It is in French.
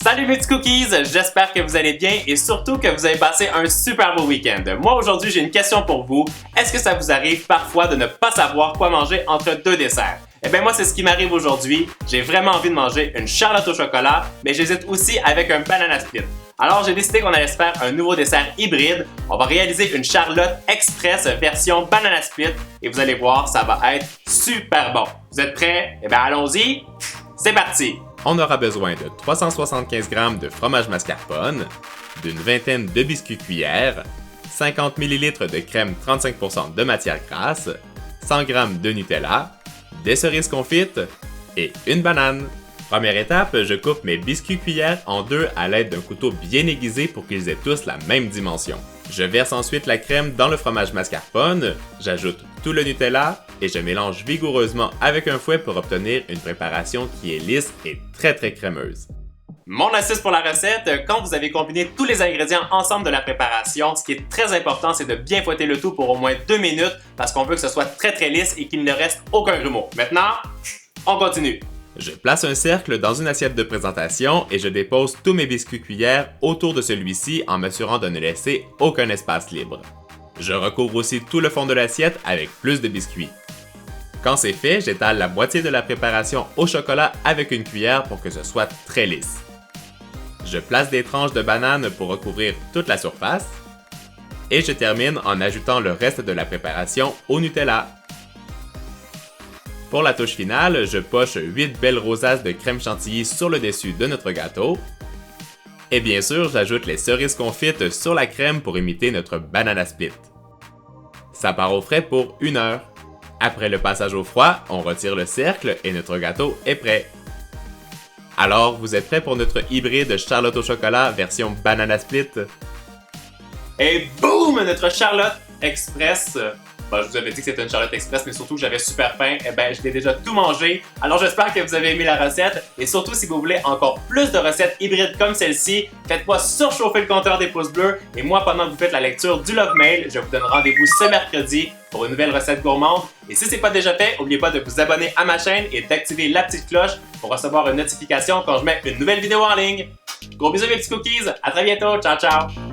Salut mes petits cookies, j'espère que vous allez bien et surtout que vous avez passé un super beau week-end. Moi aujourd'hui j'ai une question pour vous. Est-ce que ça vous arrive parfois de ne pas savoir quoi manger entre deux desserts? Eh bien moi c'est ce qui m'arrive aujourd'hui. J'ai vraiment envie de manger une charlotte au chocolat, mais j'hésite aussi avec un banana split. Alors j'ai décidé qu'on allait se faire un nouveau dessert hybride. On va réaliser une charlotte express version banana split et vous allez voir, ça va être super bon. Vous êtes prêts? Eh bien allons-y, c'est parti! On aura besoin de 375 g de fromage mascarpone, d'une vingtaine de biscuits cuillères, 50 ml de crème 35% de matière grasse, 100 g de Nutella, des cerises confites et une banane. Première étape, je coupe mes biscuits cuillères en deux à l'aide d'un couteau bien aiguisé pour qu'ils aient tous la même dimension. Je verse ensuite la crème dans le fromage mascarpone, j'ajoute tout le Nutella et je mélange vigoureusement avec un fouet pour obtenir une préparation qui est lisse et très crémeuse. Mon astuce pour la recette, quand vous avez combiné tous les ingrédients ensemble de la préparation, ce qui est très important, c'est de bien fouetter le tout pour au moins 2 minutes parce qu'on veut que ce soit très lisse et qu'il ne reste aucun grumeau. Maintenant, on continue. Je place un cercle dans une assiette de présentation et je dépose tous mes biscuits cuillères autour de celui-ci en m'assurant de ne laisser aucun espace libre. Je recouvre aussi tout le fond de l'assiette avec plus de biscuits. Quand c'est fait, j'étale la moitié de la préparation au chocolat avec une cuillère pour que ce soit très lisse. Je place des tranches de banane pour recouvrir toute la surface. Et je termine en ajoutant le reste de la préparation au Nutella. Pour la touche finale, je poche 8 belles rosaces de crème chantilly sur le dessus de notre gâteau. Et bien sûr, j'ajoute les cerises confites sur la crème pour imiter notre banana split. Ça part au frais pour 1 heure. Après le passage au froid, on retire le cercle et notre gâteau est prêt. Alors, vous êtes prêts pour notre hybride charlotte au chocolat version banana split? Et boum! Notre charlotte express. Je vous avais dit que c'était une charlotte express, mais surtout que j'avais super faim. Eh bien, je l'ai déjà tout mangé. Alors, j'espère que vous avez aimé la recette. Et surtout, si vous voulez encore plus de recettes hybrides comme celle-ci, faites-moi surchauffer le compteur des pouces bleus. Et moi, pendant que vous faites la lecture du Love Mail, je vous donne rendez-vous ce mercredi pour une nouvelle recette gourmande. Et si ce n'est pas déjà fait, n'oubliez pas de vous abonner à ma chaîne et d'activer la petite cloche pour recevoir une notification quand je mets une nouvelle vidéo en ligne. Gros bisous mes petits cookies, à très bientôt, ciao ciao!